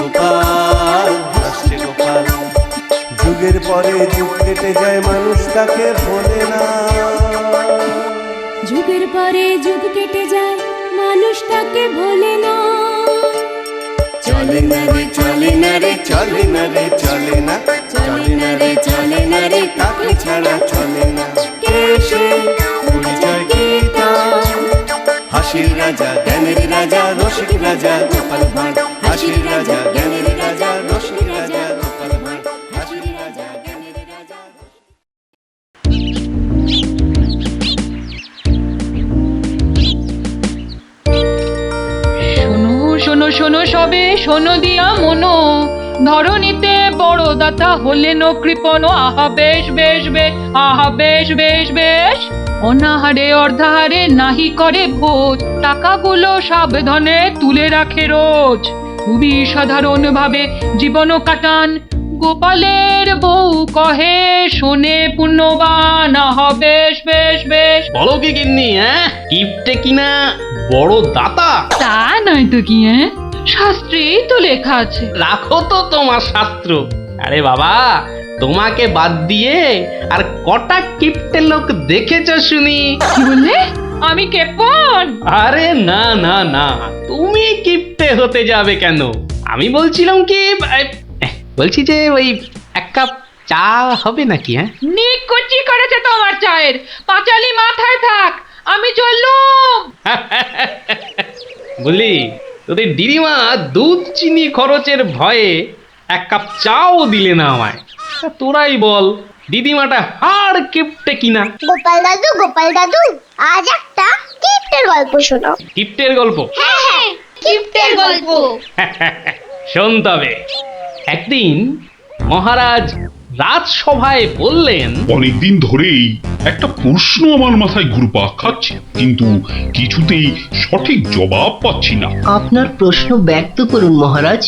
গোপাল, হাসছে গোপাল। যুগের পরে যুগ কেটে যায়, মানুষ তাকে ভোলে না। যুগের পরে যুগ কেটে যায়, মানুষ তাকে ভোলে না। চলে না রে, চলে না রে, চলে না রে, চলে না, চলে না রে, চলে না রে, তাকে ছাড়া চলে না। কে সে? পরিচয় কি তার? হাসির রাজা, জ্ঞানের রাজা, রসিক রাজা গোপাল ভাঁড়। হাসির রাজা, জ্ঞানের রাজা, রসিক রাজা গোপাল ভাঁড়। হাসির রাজা, জ্ঞানের রাজা। শোনো শোনো শোনো সবে, শোনো দিয়া মনো, ধরণীতে বড় দাতা হলেন কৃপণ। আহা বেশ বেশ বেশ, আহা বেশ বেশ বেশ। অনাহারে অর্ধাহারে নাহি করে ভোজ, টাকাগুলো সাবধানে তুলে রাখে রোজ। খুবই সাধারণ ভাবে জীবন কাটান, গোপালের বউ কহে শোনে পুণ্যবান। আহা বেশ বেশ বেশ। বলো কি গিন্নি, কিপটে কিনা বড় দাতা? তা নয় তো কি, শাস্ত্রেই তো লেখা আছে। রাখো তো তোমার শাস্ত্র। আরে বাবা, তোমাকে বাদ দিয়ে আর কটা কিপটে লোক দেখেছ শুনি? কি বললে? আমি কেপন? আরে না না না, তুমি কিপটে হতে যাবে কেন? আমি বলছিলাম কি, বলছি যে ওই এক কাপ চা হবে নাকি? নিকুচি করেছে তোমার চায়ের, পাঁচালি মাথায় থাক, আমি চললুম। বলি, তোদের দিদিমা দুধ চিনি খরচের ভয়ে এক কাপ চাও দিলে না আমায়। তা তোরাই বল, দিদিমাটা হাড় কিপটে কিনা? গোপাল দাদু, আজ একটা কিপ্টের গল্প শোনাও। কিপ্টের গল্প? হ্যাঁ, কিপ্টের গল্প। শোন তবে। একদিন মহারাজ রাজসভায় বললেন, অনেকদিন ধরেই একটা প্রশ্ন আমার মাথায় ঘুরপাক খাচ্ছে, কিন্তু কিছুতেই সঠিক জবাব পাচ্ছি না। আপনার প্রশ্ন ব্যক্ত করুন মহারাজ,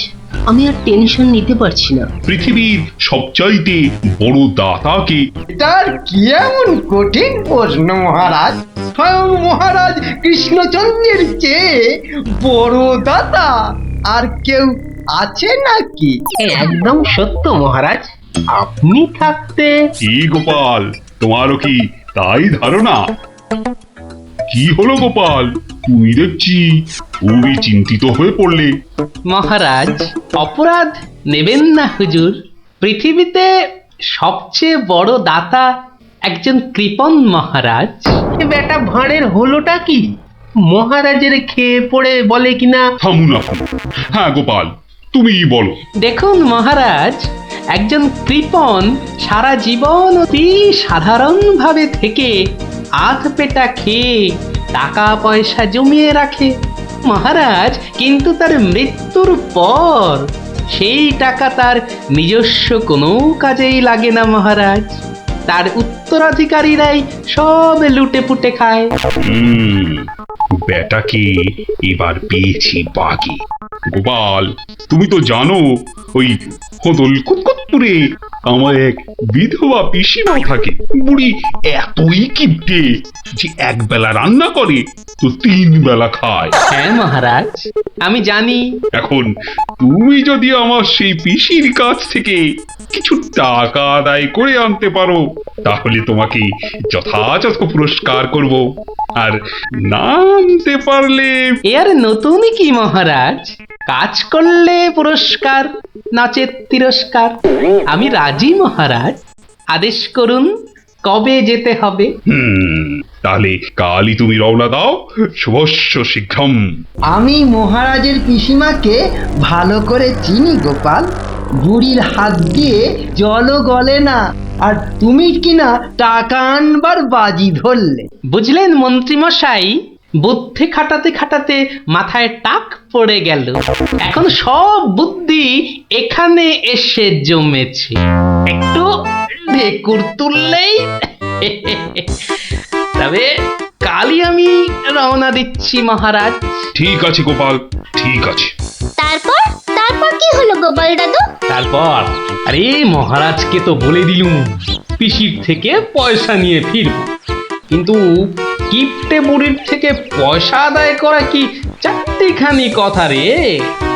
আমি আর টেনশন নিতে পারছি না। পৃথিবীর সবচাইতে বড় দাতাকে? এটার কি এমন কঠিন প্রশ্ন মহারাজ? স্বয়ং মহারাজ কৃষ্ণচন্দ্রের চেয়ে বড় দাতা আর কেউ আছে নাকি? একদম সত্য মহারাজ, আপনি থাকতে। কি গোপাল, তোমারও কি তাই ধারণা? কি হলো গোপাল, তুমি দেখছি খুবই চিন্তিত হয়ে পড়লে। মহারাজ অপরাধ নেবেন না হুজুর, পৃথিবীতে সবচেয়ে বড় দাতা একজন কৃপণ মহারাজ। বেটা ভাঁড়ের হলোটা কি? মহারাজের খেয়ে পড়ে বলে কিনা। থামুন আপনি। হ্যাঁ গোপাল, তুমিই বলো। দেখুন মহারাজ, একজন কৃপণ সারা জীবন অতি সাধারণভাবে থেকে আধ পেটা খেয়ে টাকা পয়সা জমিয়ে রাখে মহারাজ, কিন্তু তার মৃত্যুর পর সেই টাকা তার নিজস্ব কোনো কাজেই লাগে না মহারাজ। তার উত্তরাধিকারীরাই সব লুটে পুটে খায়। বেটাকে এবার পেয়েছি বাকি। গোপাল, তুমি তো জানো ওই হদল কুতকুতপুরে আমার এক বিধবা পিসিমা থাকে। বুড়ি এতই কিপটে যে এক বেলা রান্না করে তো 3 বেলা খায়। হ্যাঁ মহারাজ, আমি জানি। এখন তুমি যদি আমার সেই পিসির কাছ থেকে কিছু টাকা আদায় করে আনতে পারো, তাহলে তোমাকে যথাযথ পুরস্কার করব। আর না আনতে পারলে? এর নতুন কি মহারাজ, কাজ করলে পুরস্কার, নাচের তিরস্কার। আমি রাজি মহারাজ, আদেশ করুন কবে যেতে হবে। তাহলে কালই তুমি রওনা দাও, শুভস্য শীঘ্রম। আমি মহারাজের পিসিমাকে ভালো করে চিনি গোপাল, বুড়ির হাত দিয়ে জলও গলে না, আর তুমি কিনা টাকা আনবার বাজি ধরলে। বুঝলেন মন্ত্রীমশাই, বুদ্ধি খাটাতে খাটাতে মাথায় টাক পড়ে গেল। এখন সব বুদ্ধি এখানে এসে জমেছে, একটু ঢেকুর তুললেই। তবে কালই আমি রওনা দিচ্ছি মহারাজ। ঠিক আছে গোপাল, ঠিক আছে। তারপর তারপর কি হলো গোপাল দাদু? তারপর আরে মহারাজকে তো বলে দিলুম পিসির থেকে পয়সা নিয়ে ফিরব, কিন্তু কিপটে বুড়ির থেকে পয়সা আদায় করা কি চারটিখানি কথা রে।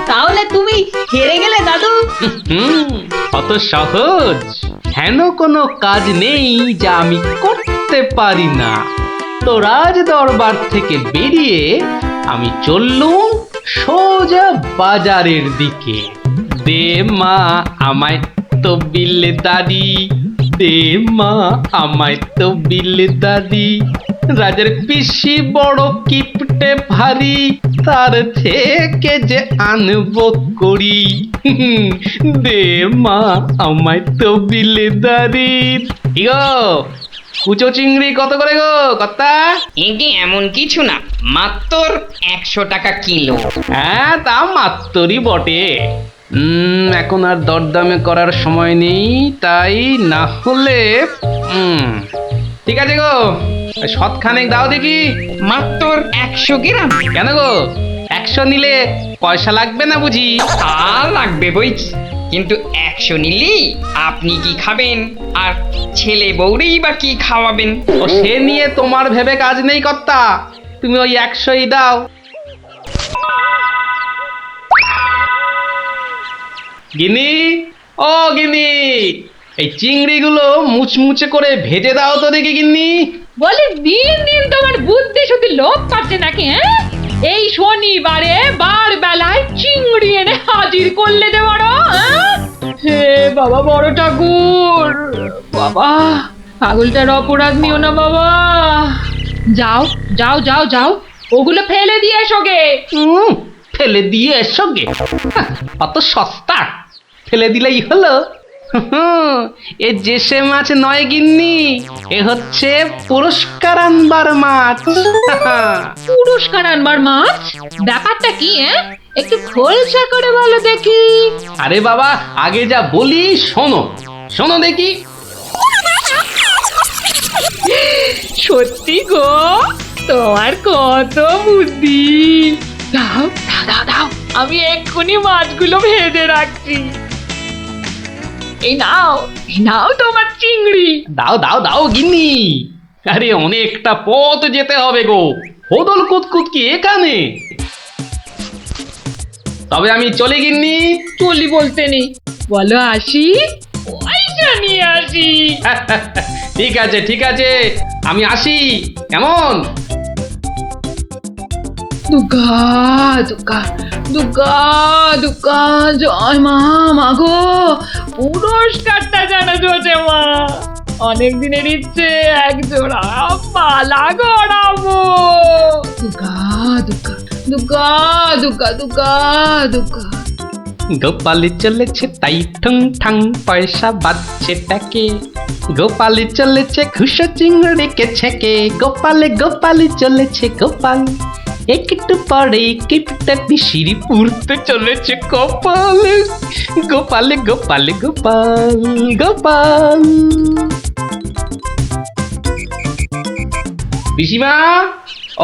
তাহলে তুমি হেরে গেলে দাদু। অত সহজ হেন কোনো কাজ নেই যা আমি করতে পারি না। তো রাজ দরবার থেকে বেরিয়ে আমি চললুম সোজা বাজারের দিকে। দে মা আমায় তো বিলে দাদি, দে মা আমায় তো বিলে দাদি। রাজার পিসি বড় কিপটে ভারী, তার থেকে যে আনবো করি। দে মা আমায় তো বিলে দাদি। ইগো কুচো চিংড়ি কত করে গো কর্তা? এটি এমন কিছু না, মাত্র 100 টাকা কিলো। হ্যাঁ তা মাত্রই বটে। এখন আর দরদামে করার সময় নেই, তাই না হলে ঠিক আছে গো, শতখানেক দাও দেখি। মাত্র 100 গ্রাম। কেন গো, 100 নিলে পয়সা লাগবে না বুঝি? তা লাগবে বইছি, কিন্তু 100 নিলি আপনি কি খাবেন আর ছেলে বউরেই বা কি খাওয়াবেন? ও সে নিয়ে তোমার ভেবে কাজ নেই কর্তা, তুমি ওই 100ই দাও। গিনি, ও গিনি, এই চিংড়িগুলো মুচমুচে করে ভেজে দাও তো দেখি গিন্নি। বলি দিন দিন তোমার বুদ্ধি শুধু লোপ পাচ্ছে নাকি? হ্যাঁ, এই শনিবারে বার বেলায় চিংড়ি এনে হাজির করলে যে বড়। হে বাবা বড় ঠাকুর, বাবা পাগলটার অপরাধ নিও না বাবা। যাও যাও যাও যাও, ওগুলো ফেলে দিয়ে এসো গে। ফেলে দিয়ে এসো গে? অত সস্তা? ফেলে দিলেই হলো? এ যে সে মাছ নয় গিন্নি, এ হচ্ছে পুরস্কার আনবার মাছ। পুরস্কার আনবার মাছ? ব্যাপারটা কি? একটু খোলসা করে বলো দেখি। আরে বাবা, আগে যা বলি শোনো, শোনো দেখি। সত্যি গো, তোমার কত বুদ্ধি। দাও দাও দাও দাও, আমি এক্ষুনি মাছগুলো ভেজে রাখছি। এই নাও তোমার চিংড়ি। দাও দাও দাও গিন্নি। আরে অনেকটা পথ যেতে হবে গো, হোদল কুতকুত কি এখানে? তবে আমি চলে গিন্নি। চলি বলতে নেই, বলো আসি, পয়সা নিয়ে আসি। ঠিক আছে ঠিক আছে, আমি আসি, কেমন? দুর্গা দুর্গা দুর্গা দুর্গা, জয় মা। মাগো পুরস্কারটা যেন জোটে মা, অনেক দিনের ইচ্ছে এক জোড়া মালা গড়াবো। দুর্গা দুর্গা দুর্গা দুর্গা দুর্গা দুর্গা। গোপালি চলেছে তাই ঠুং ঠাং, পয়সা বাজছে টাকে। গোপালি চলেছে খুশো চিংড়িকে ছেকে। গোপালে গোপালি চলেছে গোপাল, একটু পরে কিপটা পিসির পুরতে চলেছে কপাল। গোপালে গোপালে গোপাল গোপাল। পিসিমা,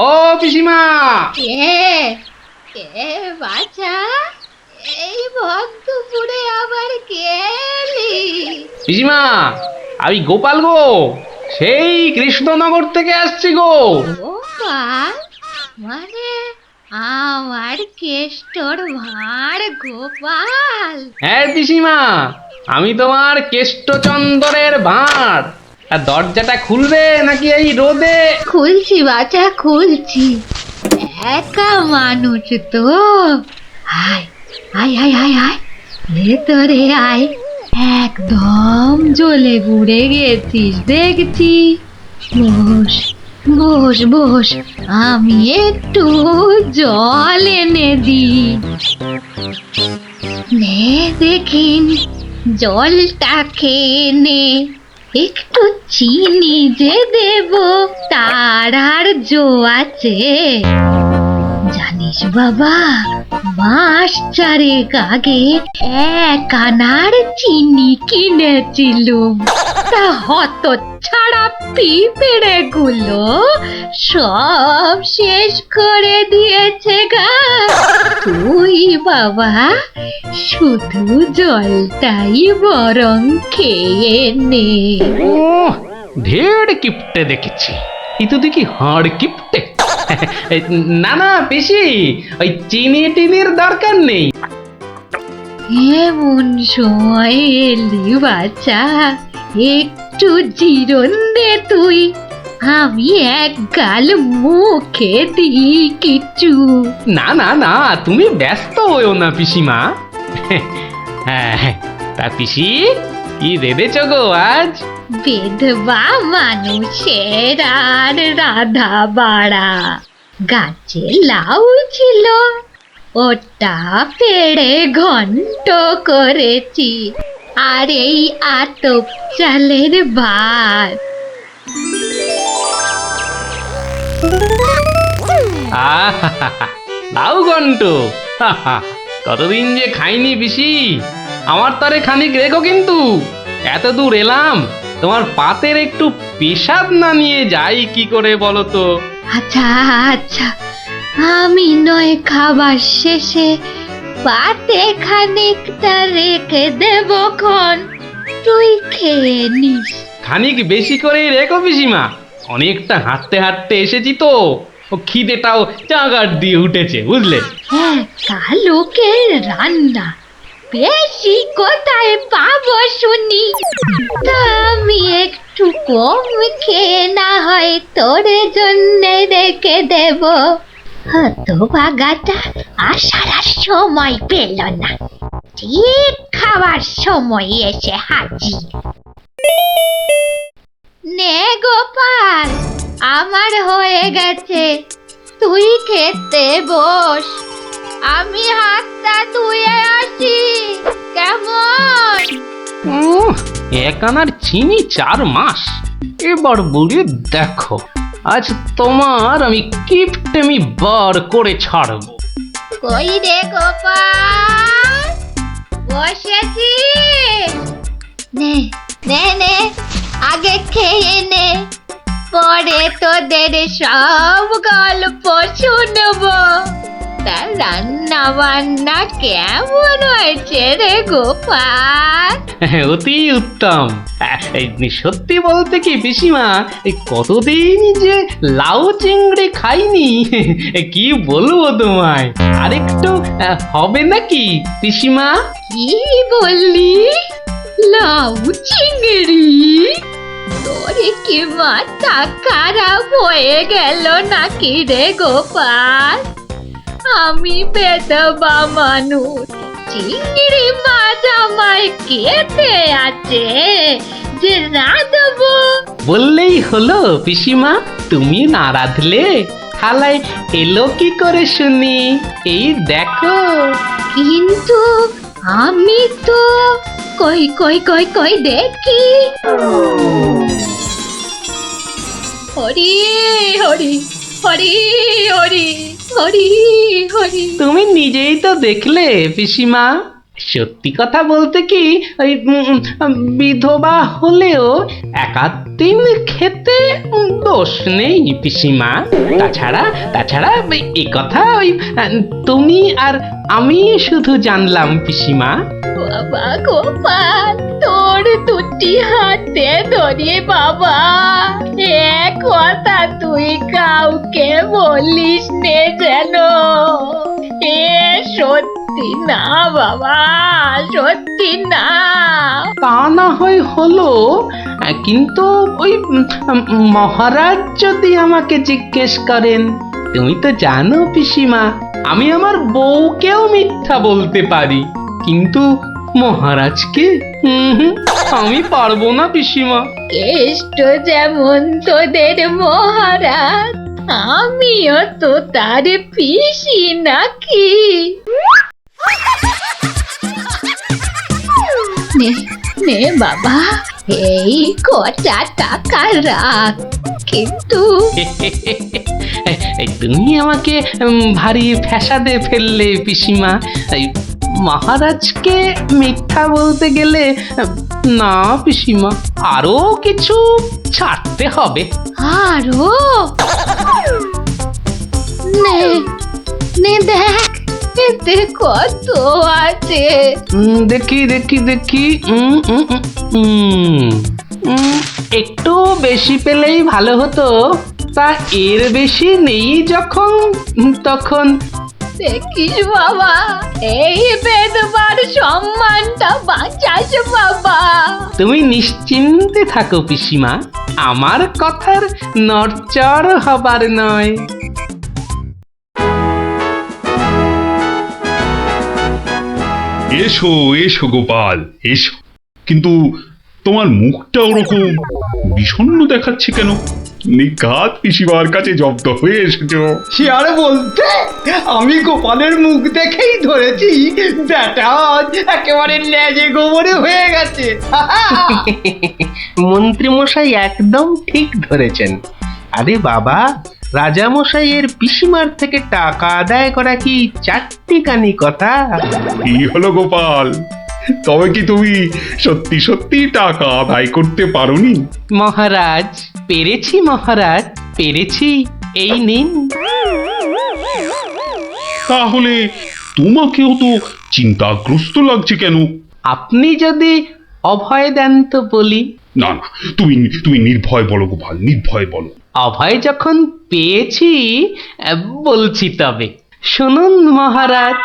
ও পিসিমা। কে বাছা, এই ভক্তপুরে আবার কে এলি? পিসিমা, আমি গোপাল গো, সেই কৃষ্ণনগর থেকে আসছি গো। গোপাল মানে আমার কেষ্টর ভাঁড় গোপাল? হ্যাঁ পিসিমা, আমি তোমার কেষ্টচন্দরের ভাঁড়। আর দরজাটা খুলবে নাকি এই রোদে? খুলছি বাছা, খুলছি। একা মানুষ তো, আয় আয় আয় আয় আয়, ভেতরে আয়। একদম জ্বলে পুড়ে গেছিস দেখছি। বস বস বস, আমি একটু জল এনে দিই। নে দেখিন, জলটা খেয়ে নে। একটু চিনি যে দেব তার আর জো আছে? জানিস বাবা, মাস চারেক আগে 1 আনার চিনি কিনেছিলুম, তা হত ছাড়া পিঁপড়ে গুলো সব শেষ করে দিয়েছে গা। তুই বাবা শুধু জলটাই বরং খেয়ে নে। ঢের কিপটে দেখেছি, এ তো দেখি হাড় কিপটে। না না পিসি, ওই চিনি টিনির দরকার নেই। এমন সময় এলি বাচ্চা, একটু জিরন দে তুই, আমি এক গাল মুখে দিই কিছু। না না না, তুমি ব্যস্ত হয়েও না পিসিমা। হ্যাঁ, তা পিসি কি রেঁধেছ গো আজ? বিধবা মানুষের আর রাধা বাড়া, গাছে লাউ ছিল, ওটা পেড়ে ঘন্ট করেছি, আর এই আতপ চালের ভাত। লাউ ঘন্ট, কতদিন যে খাইনি পিসি। আমার তারে খানিক রেখো কিন্তু। এত দূর এলাম, তোমার পাতের একটু পেশাব না নিয়ে যাই কি করে বলো তো? আচ্ছা আচ্ছা, আমি নয় খাবার শেষে পাতে খানিকটা রেখে দেব খন, তুই খেয়ে নিস। খানিক বেশি করে রেখো পিসিমা, অনেকটা হাঁটতে হাঁটতে এসেছি তো, ও খিদেটাও চাগার দিয়ে উঠেছে বুঝলে। একা লোকের রান্না বেশি কোথায় পাবো শুনি? তা আমি একটু কম খেয়ে না হয় তোর জন্য রেখে দেব। হতভাগাটা আসার আর সময় পেল না, ঠিক খাবার সময় এসে হাজির। নে গোপাল, আমার হয়ে গেছে, তুই খেতে বস, আমি হাতটা ধুয়ে আসি, কেমন? এক আনার চিনি 4 মাস, এবার বুড়ি দেখো, আজ তোমার আমি কিপটেমি বার করে ছাড়বো। কই রে গোপাল, বসেছি? নে নে নে, আগে খেয়ে নে, পরে তোদের সব গল্প শুনবো। তা রান্না বান্না কেমন হয়েছে রে গোপাল? অতি উত্তম। সত্যি বলতে কি পিসিমা, এই কতদিন যে লাউ চিংড়ি খাইনি, কি বলবো তোমায়। আরেকটু হবে নাকি পিসিমা? কি বললি? লাউ চিংড়ি? তোরে কি মাথা খারাপ হয়ে গেল নাকি রে গোপাল? আমি বেদবা মানুষ, চিংড়ি মাছ আমায় খেতে আছে যে রাঁধবো? বললেই হলো পিসিমা, তুমি না রাঁধলে থালায় এলো কি করে শুনি? এই দেখো। কিন্তু আমি তো কই কই কই কই দেখি। হরি হরি হরি হরি হরি হরি। তুমি নিজেই তো দেখলে পিসিমা। সত্যি কথা বলতে কি, ওই বিধবা হলেও একাদিন খেতে দোষ নেই পিসিমা। তাছাড়া এই কথা ওই তুমি আর আমি শুধু জানলাম পিসিমা। বাবা গোপাল, তোর দুটি হাতে ধরে বাবা, এক কথা তুই কাউকে বলিস নে যেন। এ সত্যি না বাবা, সত্যি না। তা না হয় হলো, কিন্তু ওই মহারাজ যদি আমাকে জিজ্ঞেস করেন, তুমি তো জানো পিসিমা, আমি আমার বউকেও মিথ্যা বলতে পারি, কিন্তু মহারাজকে আমি পারবো না পিসিমা। কেষ্ট যেমন তোদের মহারাজ, আমিও তো তার পিসি নাকি। নে নে বাবা, এই কটা টাকা রাখ, কিন্তু তুমি আমাকে ভারী ফ্যাসাদে ফেললে পিসিমা। মহারাজকে মিথ্যা বলতে গেলে না পিসিমা, আরো কিছু ছাড়তে হবে। আরো? নে নে দেখ, এতে কত আছে। দেখি দেখি দেখি, একটু বেশি পেলেই ভালো হতো। তা এর বেশি নেই যখন, তখন দেখিস বাবা, এই বেদবার সম্মানটা বাঁচাস বাবা। তুমি নিশ্চিন্তে থাকো পিসিমা, আমার কথার নড়চড় হবার নয়। এসো এসো গোপাল, এসো। কিন্তু তোমার মুখটা ওরকম বিষণ্ণ দেখাচ্ছে কেন? নিঘাত পিসিমার কাছে জব্দ হয়ে এসেছো। সে আর বলতে, আমি গোপালের মুখ দেখেই ধরেছি ব্যাটা আজ একেবারে লেজে গোবরে হয়ে গেছে। মন্ত্রীমশাই একদম ঠিক ধরেছেন। আরে বাবা, রাজামশাইয়ের পিসিমার থেকে টাকা আদায় করা কি চারটিখানি কথা? কি হলো গোপাল, তবে কি তুমি সত্যি সত্যি টাকা আদায় করতে পারোনি? মহারাজ, পেরেছি মহারাজ, পেরেছি। এই নিন। তাহলে তোমাকেও তো চিন্তাগ্রস্ত লাগছে কেন? আপনি যদি অভয় দেন তো বলি। না না, তুমি তুমি নির্ভয় বলো গোপাল, নির্ভয় বলো। অভয় যখন পেয়েছি, বলছি তবে শুনুন মহারাজ।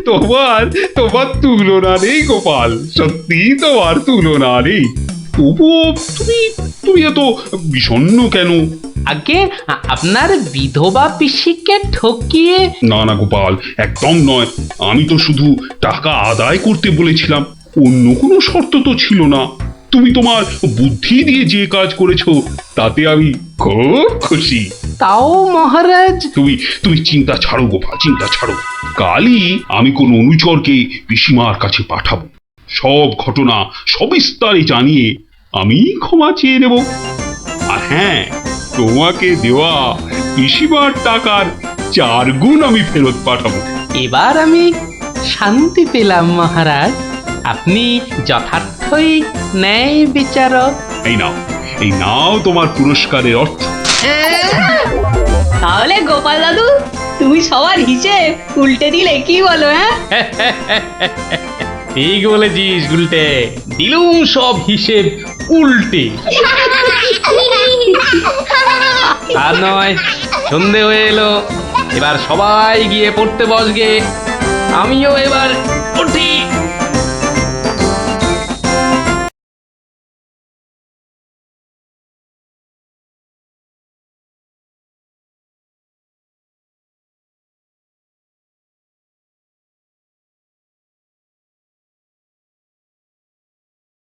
তোমার তোমার তুলনা নেই গোপাল, সত্যি তোমার তুলনা নেই। তবুও তুমি তুমি এত বিষণ্ণ কেন? আগে আপনার বিধবা পিসিকে ঠকিয়ে। না না গোপাল, একদম নয়। আমি তো শুধু টাকা আদায় করতে বলেছিলাম, অন্য কোনো শর্ত তো ছিল না। তুমি তোমার বুদ্ধি দিয়ে যে কাজ করেছো তাতে আমি খুব খুশি। তাও মহারাজ। তুমি তুমি চিন্তা ছাড়ো গোপাল, চিন্তা ছাড়ো। কালই আমি কোন অনুচরকে পিসিমার কাছে পাঠাবো, সব ঘটনা সবিস্তারে জানিয়ে আমি ক্ষমা চেয়ে নেব। আর হ্যাঁ, তোমাকে দেওয়া পিসিমার টাকার 4 গুণ আমি ফেরত পাঠাবো। এবার আমি শান্তি পেলাম মহারাজ। আপনি যথার্থই ন্যায় বিচারক। এই নাও তোমার পুরস্কারের অর্থ। তাহলে গোপাল দাদু, তুমি সবার হিসেব উল্টে দিলে, কি বলো? হ্যাঁ, ঠিক বলেছিস গুলটে, দিলুম সব হিসেব উল্টে। আর নয়, সন্ধে হয়ে এলো, এবার সবাই গিয়ে পড়তে বসগে। আমিও এবার উঠি।